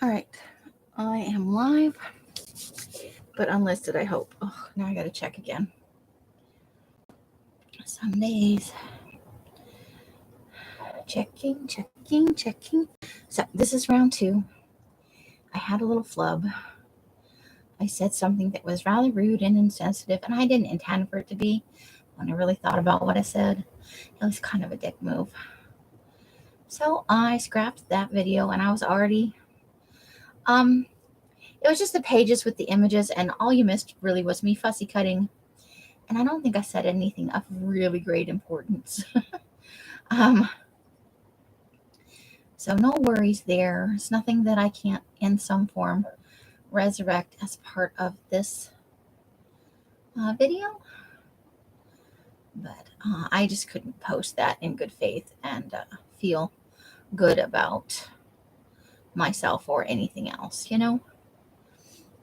All right, I am live, but unlisted, I hope. Oh, now I gotta check again. Some days. Checking. So this is round two. I had a little flub. I said something that was rather rude and insensitive, and I didn't intend for it to be. When I really thought about what I said, it was kind of a dick move. So I scrapped that video, and I was already um it was just the pages with the images, and all you missed really was me fussy cutting. And I don't think I said anything of really great importance. um, so no worries there. It's nothing that I can't, in some form, resurrect as part of this video. But I just couldn't post that in good faith and feel good about myself or anything else.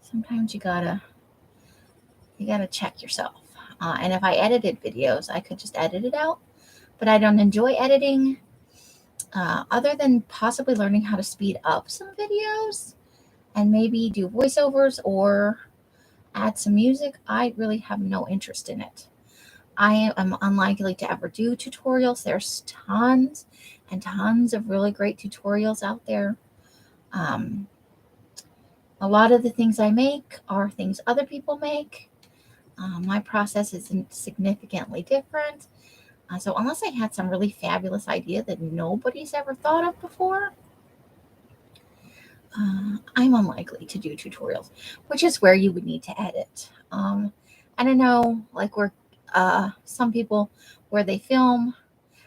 Sometimes you gotta check yourself. And if I edited videos, I could just edit it out. But I don't enjoy editing. Other than possibly learning how to speed up some videos and maybe do voiceovers or add some music, I really have no interest in it. I am unlikely to ever do tutorials. There's tons and tons of really great tutorials out there. A lot of the things I make are things other people make. My process is significantly different. So unless I had some really fabulous idea that nobody's ever thought of before, I'm unlikely to do tutorials, which is where you would need to edit. And I know, like, where some people where they film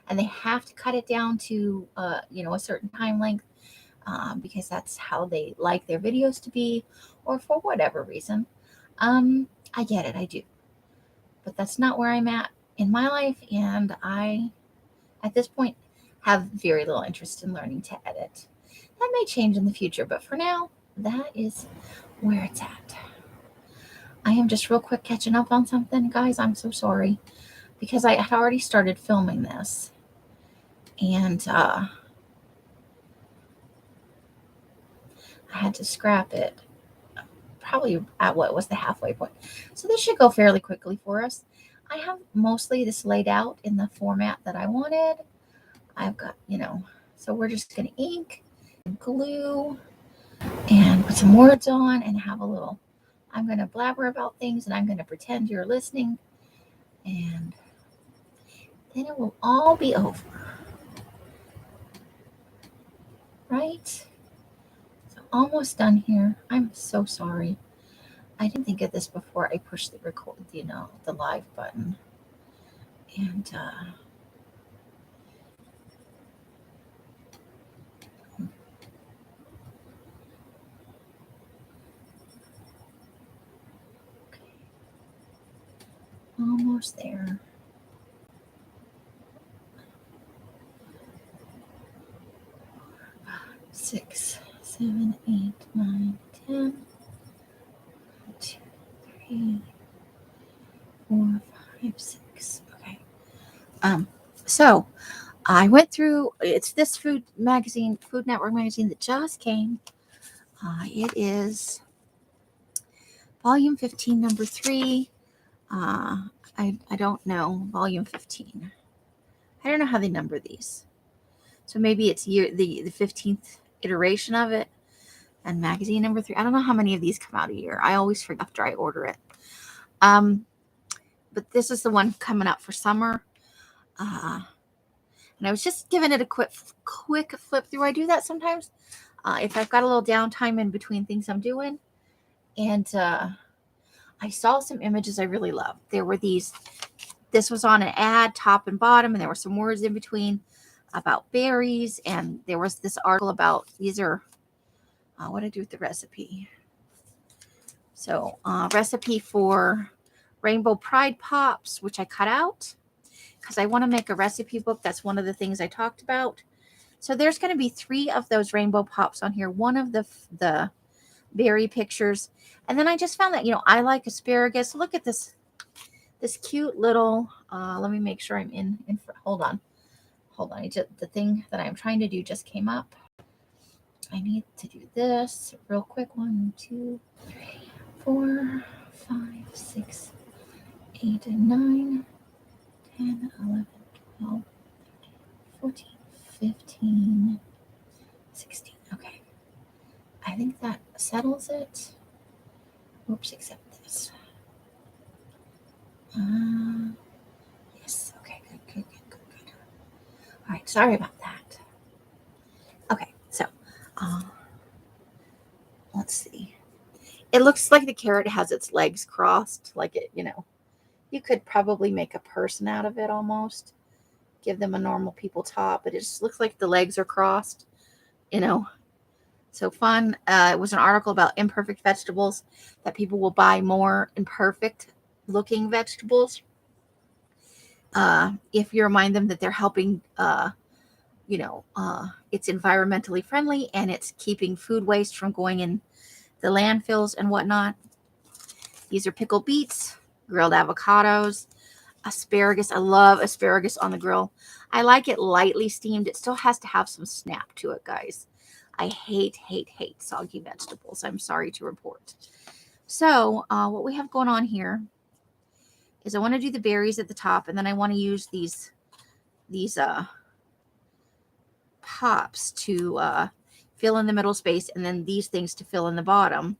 and they have to cut it down to a certain time length because that's how they like their videos to be, or for whatever reason. I get it, I do, but that's not where I'm at in my life, and I, at this point, have very little interest in learning to edit. That may change in the future, but for now, that is where it's at. I am just real quick catching up on something, guys. I'm so sorry because I had already started filming this, and I had to scrap it probably at what was the halfway point. So this should go fairly quickly for us. I have mostly this laid out in the format that I wanted. I've got, so we're just going to ink and glue and put some words on and have a little, I'm going to blabber about things and I'm going to pretend you're listening, and then it will all be over. Right? So almost done here. I'm so sorry. I didn't think of this before I pushed the record, the live button. And almost there. 6, 7, 8, 9, 10. 2, 3, 4, 5, 6. Okay. So I went through. It's this food magazine, Food Network magazine that just came. It is volume 15, number 3. I don't know, volume 15. I don't know how they number these. So maybe it's the 15th iteration of it, and magazine number 3. I don't know how many of these come out a year. I always forget after I order it. But this is the one coming up for summer. And I was just giving it a quick flip through. I do that sometimes if I've got a little downtime in between things I'm doing. And I saw some images I really loved. There were this was on an ad, top and bottom, and there were some words in between about berries. And there was this article about, these are, what I do with the recipe. So recipe for rainbow pride pops, which I cut out because I want to make a recipe book. That's one of the things I talked about. So there's going to be 3 of those rainbow pops on here. One of the berry pictures. And then I just found that, I like asparagus. Look at this cute little, let me make sure I'm in hold on. The thing that I'm trying to do just came up. I need to do this real quick. 1, 2, 3, 4, 5, 6, 8, 9, 10, 11, 12, 14, 15, 16. Okay. I think that settles it. Oops, except this. Yes. Okay, good. All right, sorry about that. Okay, so uh, let's see. It looks like the carrot has its legs crossed, like it, you could probably make a person out of it almost. Give them a normal people top, but it just looks like the legs are crossed, you know. So fun. It was an article about imperfect vegetables, that people will buy more imperfect looking vegetables if you remind them that they're helping, it's environmentally friendly and it's keeping food waste from going in the landfills and whatnot. These are pickled beets, grilled avocados, asparagus. I love asparagus on the grill. I like it lightly steamed. It still has to have some snap to it, guys. I hate soggy vegetables. I'm sorry to report. So what we have going on here is I want to do the berries at the top, and then I want to use these pops to fill in the middle space, and then these things to fill in the bottom.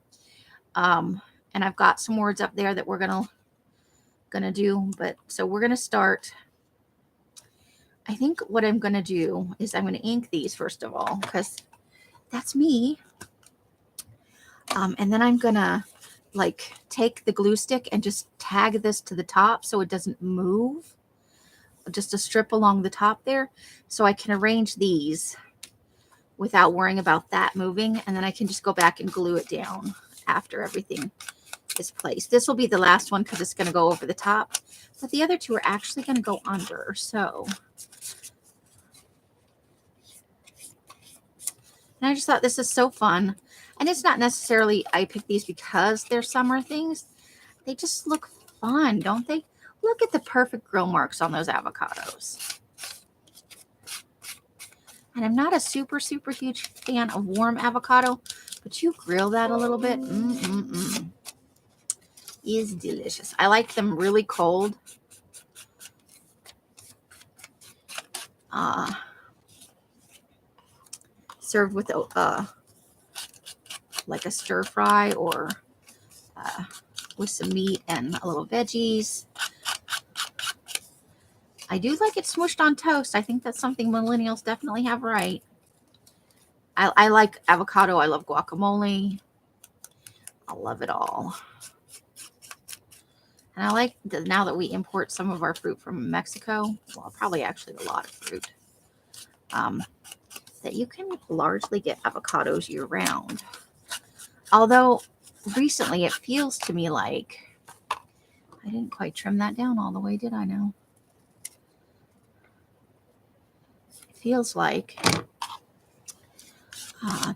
And I've got some words up there that we're gonna do, but so we're gonna start. I think what I'm gonna do is I'm gonna ink these first of all, because that's me. And then I'm gonna like take the glue stick and just tag this to the top so it doesn't move. Just a strip along the top there, so I can arrange these without worrying about that moving, and then I can just go back and glue it down after everything is placed. This will be the last one because it's going to go over the top, but the other two are actually going to go under. So, and I just thought this is so fun, and it's not necessarily I picked these because they're summer things. They just look fun, don't they? Look at the perfect grill marks on those avocados. And I'm not a super huge fan of warm avocado, but you grill that a little bit, is delicious. I like them really cold. Served with like a stir fry or with some meat and a little veggies. I do like it smushed on toast. I think that's something millennials definitely have right. I like avocado. I love guacamole. I love it all. And I like now that we import some of our fruit from Mexico, well, probably actually a lot of fruit, that you can largely get avocados year round. Although recently it feels to me like I didn't quite trim that down all the way, did I now? It feels like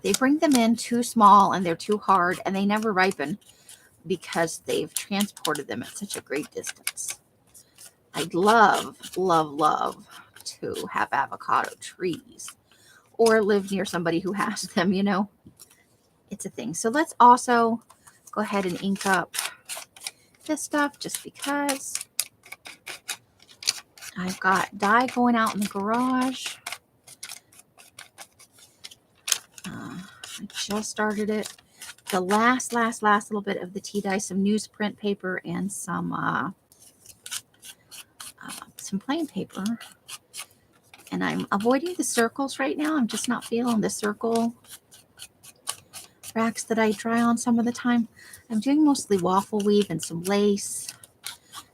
they bring them in too small and they're too hard and they never ripen because they've transported them at such a great distance. I'd love to have avocado trees or live near somebody who has them, It's a thing. So let's also go ahead and ink up this stuff just because I've got dye going out in the garage. I just started it. The last little bit of the tea dye, some newsprint paper and some plain paper. And I'm avoiding the circles right now. I'm just not feeling the circle racks that I try on some of the time. I'm doing mostly waffle weave and some lace.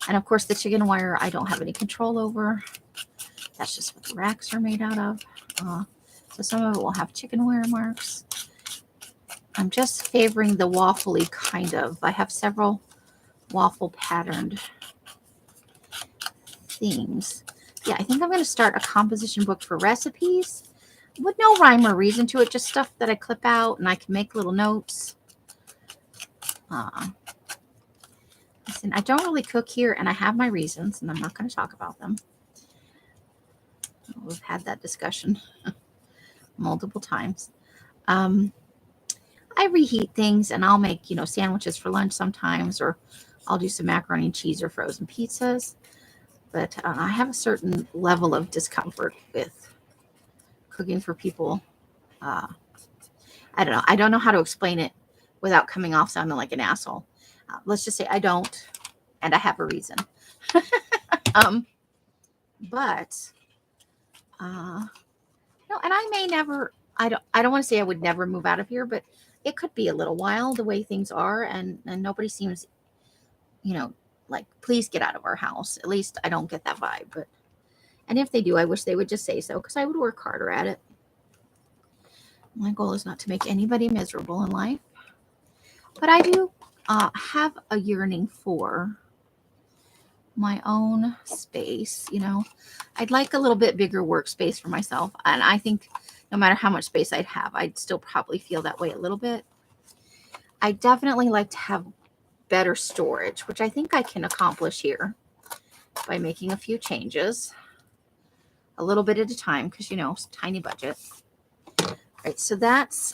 And of course the chicken wire I don't have any control over. That's just what the racks are made out of. So some of it will have chicken wire marks. I'm just favoring the waffly kind of. I have several waffle patterned themes. Yeah, I think I'm going to start a composition book for recipes with no rhyme or reason to it, just stuff that I clip out and I can make little notes. Listen, I don't really cook here and I have my reasons and I'm not going to talk about them. We've had that discussion multiple times. I reheat things and I'll make, sandwiches for lunch sometimes, or I'll do some macaroni and cheese or frozen pizzas. But I have a certain level of discomfort with cooking for people. Uh, I don't know. I don't know how to explain it without coming off sounding like an asshole. Let's just say I don't, and I have a reason. um, but no, and I may never. I don't want to say I would never move out of here, but it could be a little while the way things are, and nobody seems, you know, like please get out of our house. At least I don't get that vibe. But and if they do, I wish they would just say so because I would work harder at it. My goal is not to make anybody miserable in life, but I do have a yearning for my own space. I'd like a little bit bigger workspace for myself, and I think no matter how much space I'd have, I'd still probably feel that way a little bit. I definitely like to have better storage, which I think I can accomplish here by making a few changes, a little bit at a time, because it's a tiny budget. Right, so that's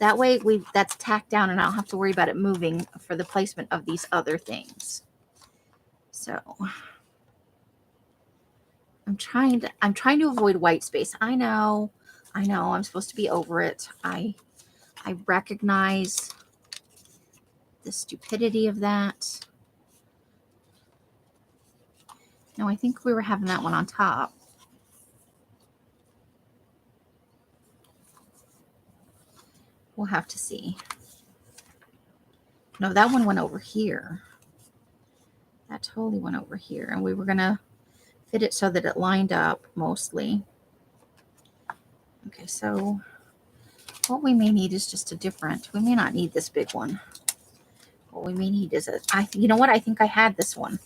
that way that's tacked down, and I don't have to worry about it moving for the placement of these other things. So I'm trying to avoid white space. I know I'm supposed to be over it. I recognize the stupidity of that. No, I think we were having that one on top. We'll have to see. No, that one went over here. That totally went over here. And we were going to fit it so that it lined up mostly. Okay, so what we may need is just we may not need this big one. What we may need is you know what? I think I had this one.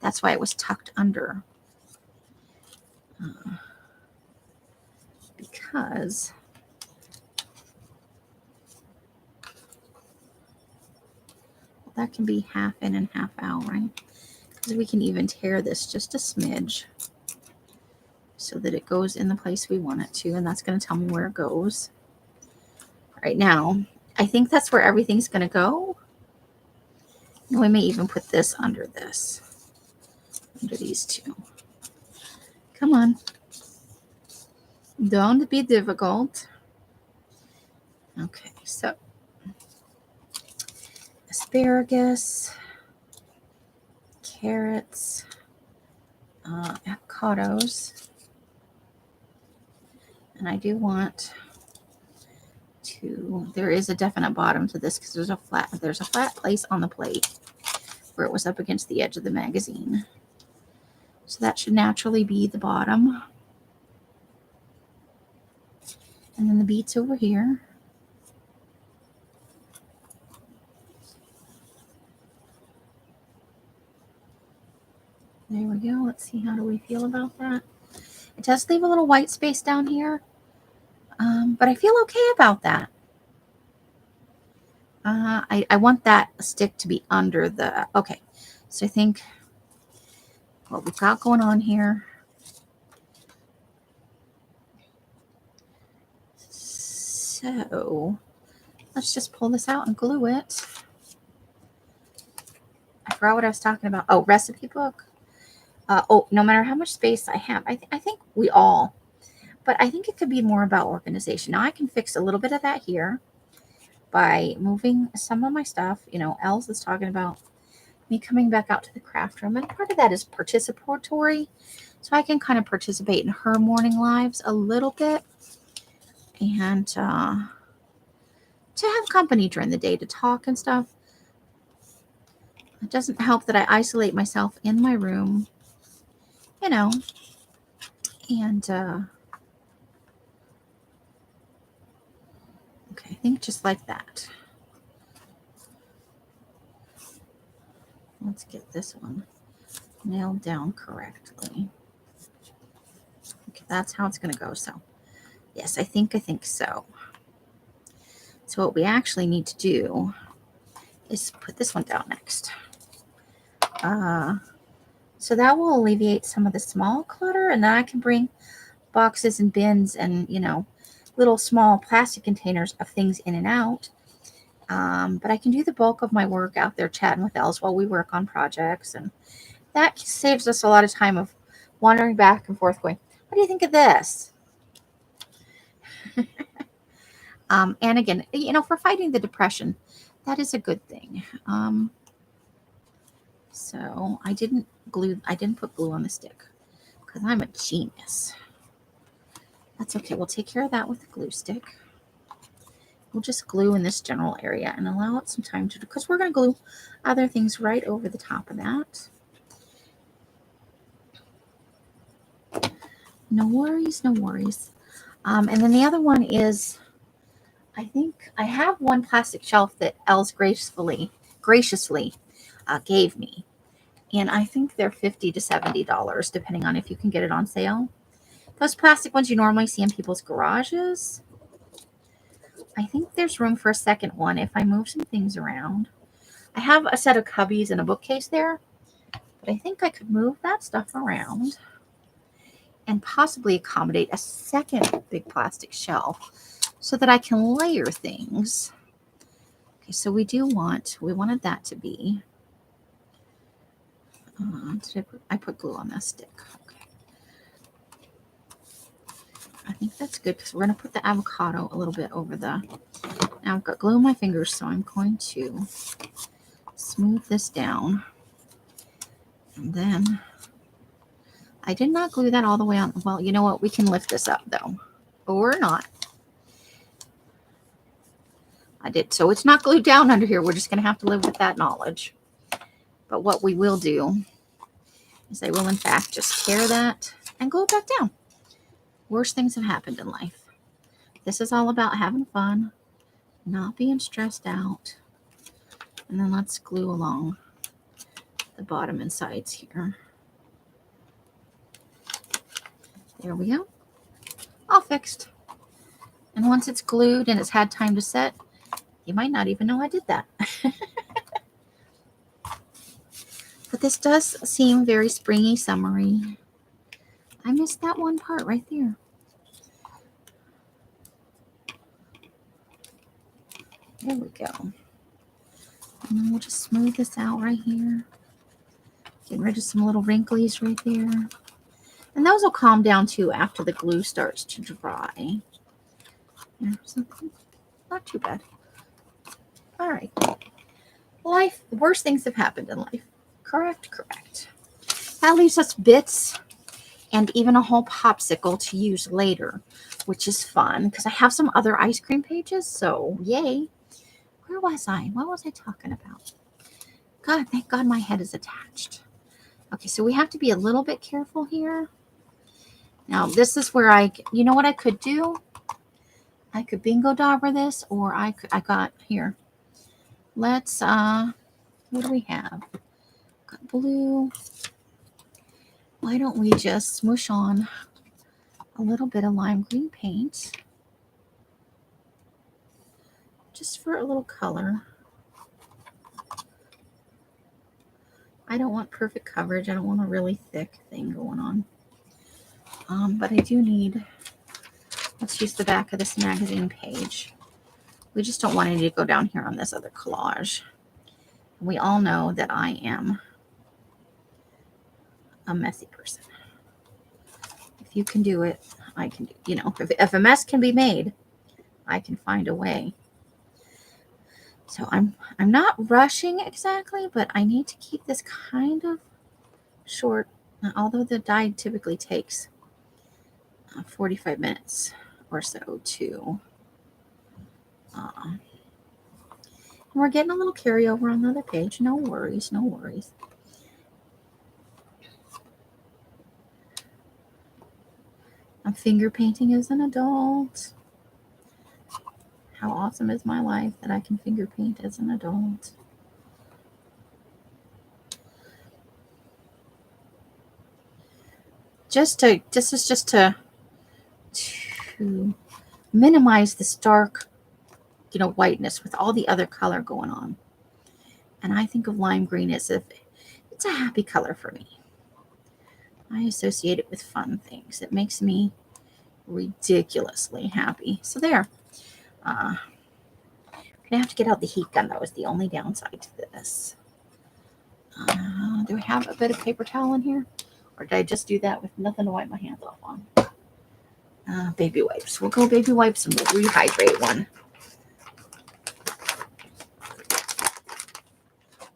That's why it was tucked under. Because that can be half in and half out, right? Because we can even tear this just a smidge so that it goes in the place we want it to, and that's going to tell me where it goes. Right now, I think that's where everything's going to go. And we may even put this under these two. Come on. Don't be difficult. Okay, so asparagus, carrots, avocados, and I do want to. There is a definite bottom to this because there's a flat place on the plate where it was up against the edge of the magazine, so that should naturally be the bottom. And then the beets over here. There we go. Let's see, how do we feel about that? It does leave a little white space down here, but I feel okay about that. I want that stick to be under the, okay. So I think what we've got going on here. So let's just pull this out and glue it. I forgot what I was talking about. Oh, recipe book. No matter how much space I have, I think we all, but I think it could be more about organization. Now I can fix a little bit of that here by moving some of my stuff. Els is talking about me coming back out to the craft room, and part of that is participatory, so I can kind of participate in her morning lives a little bit, and to have company during the day to talk and stuff. It doesn't help that I isolate myself in my room, and okay, I think just like that. Let's get this one nailed down correctly. Okay, that's how it's going to go. So yes, I think so. So what we actually need to do is put this one down next. So that will alleviate some of the small clutter, and then I can bring boxes and bins and, little small plastic containers of things in and out. But I can do the bulk of my work out there chatting with Els while we work on projects. And that saves us a lot of time of wandering back and forth going, what do you think of this? And again, for fighting the depression, that is a good thing. So I didn't put glue on the stick because I'm a genius. That's okay. We'll take care of that with the glue stick. We'll just glue in this general area and allow it some time to, because we're going to glue other things right over the top of that. No worries, no worries. And then the other one is, I think I have one plastic shelf that Els graciously gave me. And I think they're $50 to $70, depending on if you can get it on sale. Those plastic ones you normally see in people's garages. I think there's room for a second one if I move some things around. I have a set of cubbies and a bookcase there, but I think I could move that stuff around and possibly accommodate a second big plastic shelf so that I can layer things. Okay, so we wanted that to be, I put glue on that stick. Okay. I think that's good because we're going to put the avocado a little bit over the, now I've got glue on my fingers, so I'm going to smooth this down. And then I did not glue that all the way on. Well, you know what? We can lift this up though, or not. I did. So it's not glued down under here. We're just going to have to live with that knowledge. But what we will do is I will, in fact, just tear that and glue it back down. Worst things have happened in life. This is all about having fun, not being stressed out. And then let's glue along the bottom and sides here. There we go. All fixed. And once it's glued and it's had time to set, you might not even know I did that. But this does seem very springy, summery. I missed that one part right there. There we go. And then we'll just smooth this out right here. Getting rid of some little wrinklies right there. And those will calm down too after the glue starts to dry. Yeah, so not too bad. All right. Life, worse things have happened in life. Correct. That leaves us bits and even a whole popsicle to use later, which is fun because I have some other ice cream pages, so yay. Where was I? What was I talking about? God, thank God my head is attached. Okay, so we have to be a little bit careful here. Now, this is where you know what I could do? I could bingo dauber this, or I got here. Let's, what do we have? Got blue. Why don't we just smoosh on a little bit of lime green paint just for a little color. I don't want perfect coverage. I don't want a really thick thing going on. But I do need, let's use the back of this magazine page. We just don't want any to go down here on this other collage. We all know that I am a messy person. If you can do it, I can do, if a mess can be made, I can find a way. So I'm not rushing exactly, but I need to keep this kind of short, although the dye typically takes 45 minutes or so to, we're getting a little carryover on the other page. No worries. I'm finger painting as an adult. How awesome is my life that I can finger paint as an adult. This is just to minimize this dark, whiteness with all the other color going on. And I think of lime green as if it's a happy color for me. I associate it with fun things. It makes me ridiculously happy. So there. I'm gonna have to get out the heat gun. That was the only downside to this. Do we have a bit of paper towel in here? Or did I just do that with nothing to wipe my hands off on? Baby wipes. We'll go baby wipes and we'll rehydrate one.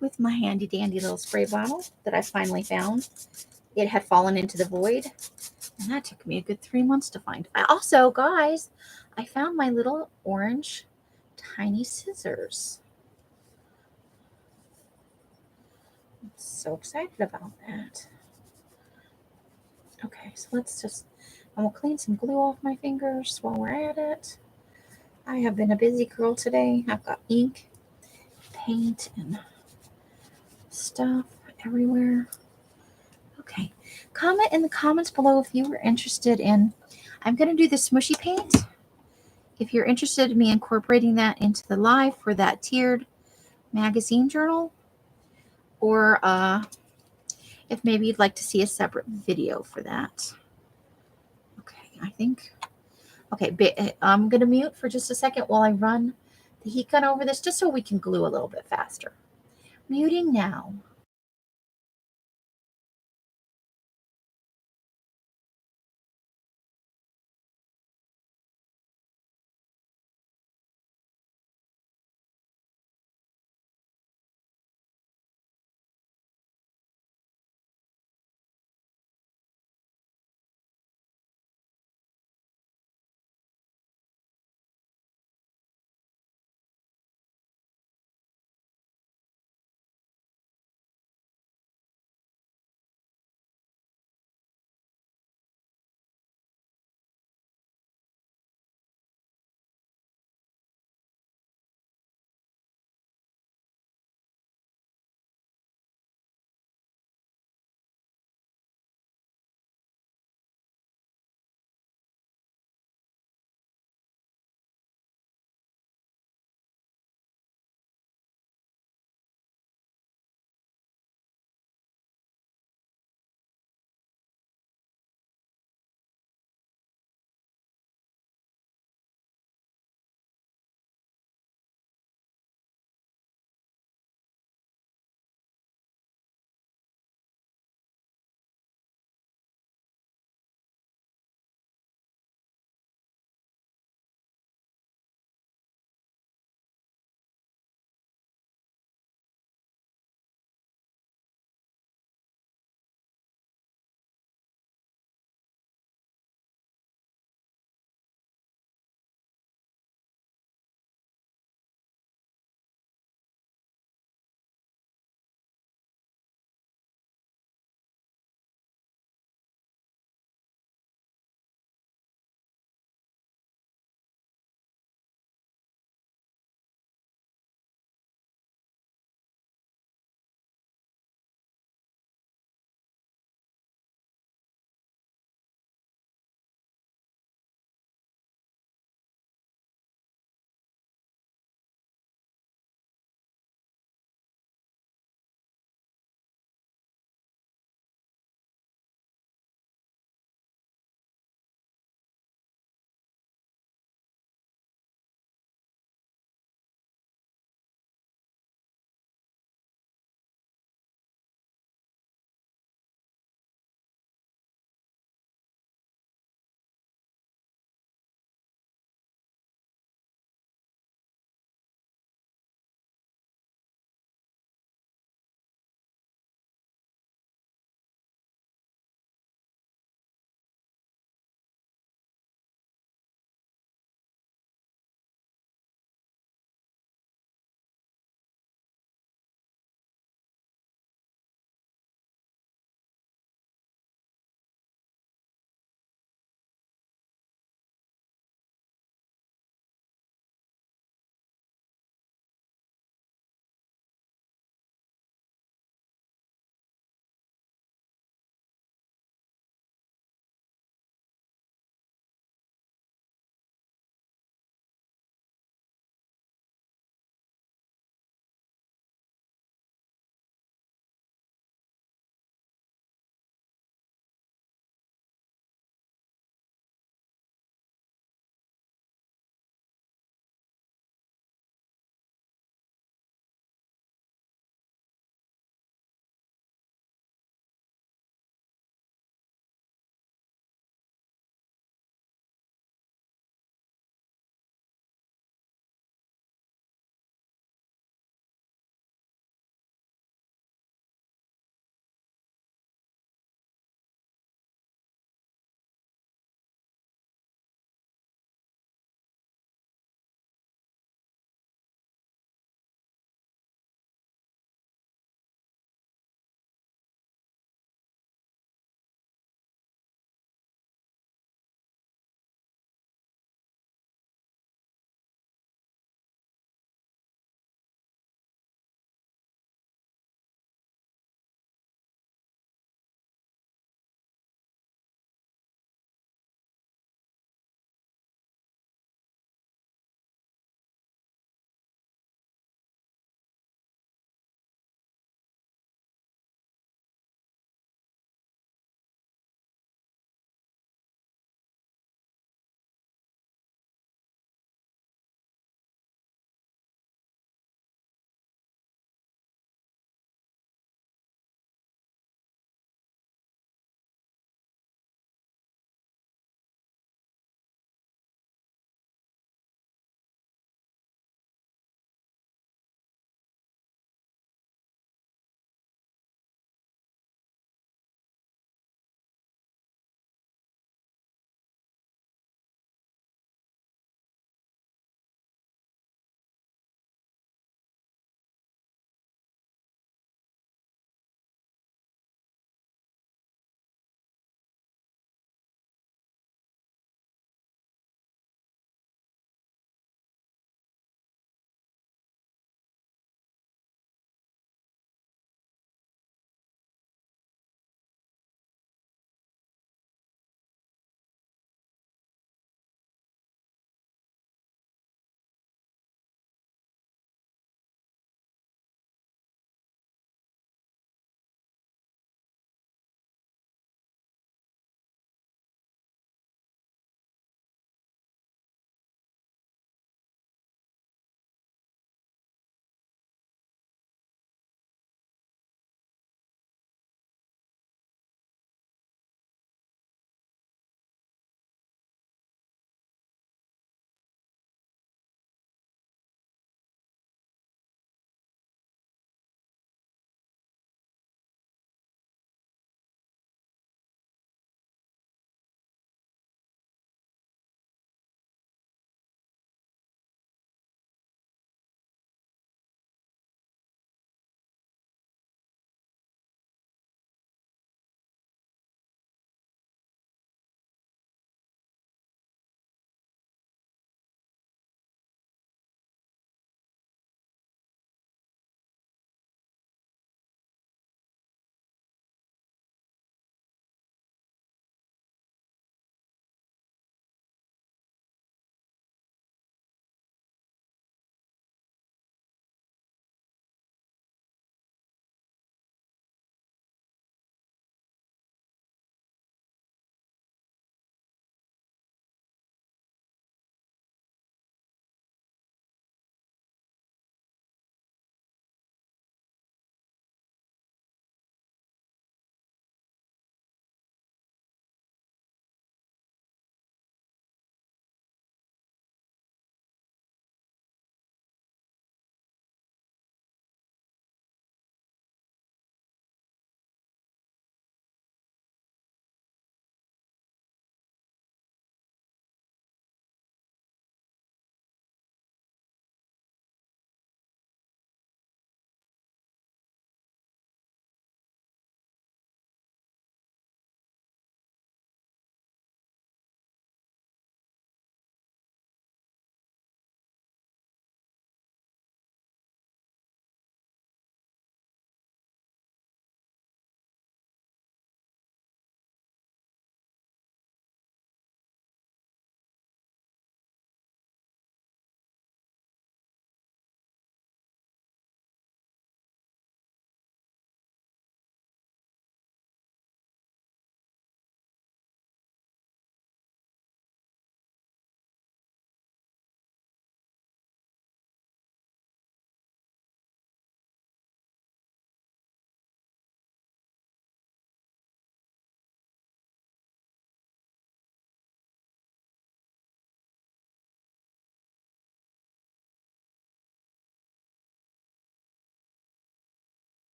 With my handy dandy little spray bottle that I finally found. It had fallen into the void. And that took me a good 3 months to find. Also, guys, I found my little orange tiny scissors. I'm so excited about that. Okay, so let's just, I will clean some glue off my fingers while we're at it. I have been a busy girl today. I've got ink, paint, and stuff everywhere. Okay, comment in the comments below if you were interested in, I'm going to do the smushy paint. If you're interested in me incorporating that into the live for that tiered magazine journal, or if maybe you'd like to see a separate video for that. Okay, I think, okay, I'm going to mute for just a second while I run the heat gun over this, just so we can glue a little bit faster. Muting now.